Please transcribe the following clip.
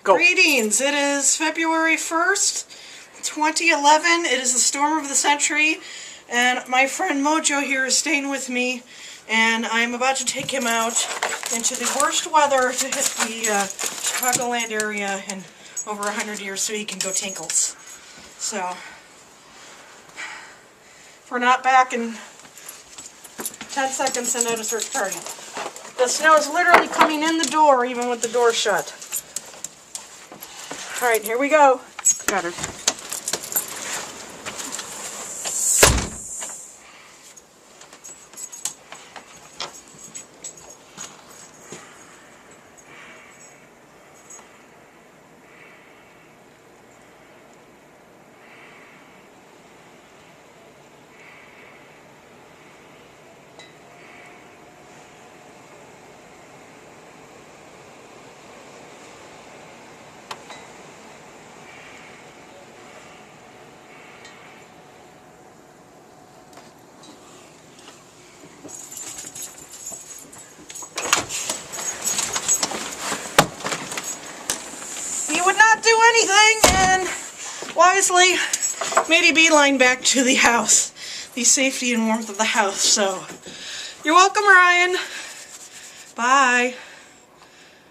Go. Greetings. It is February 1st, 2011. It is the storm of the century, and my friend Mojo here is staying with me, and I'm about to take him out into the worst weather to hit the Chicagoland area in over 100 years so he can go tinkles. So, if we're not back in 10 seconds, send out a search party. The snow is literally coming in the door even with the door shut. Alright, here we go. Got her. He would not do anything and wisely made a beeline back to the house, the safety and warmth of the house. So, you're welcome, Ryan. Bye.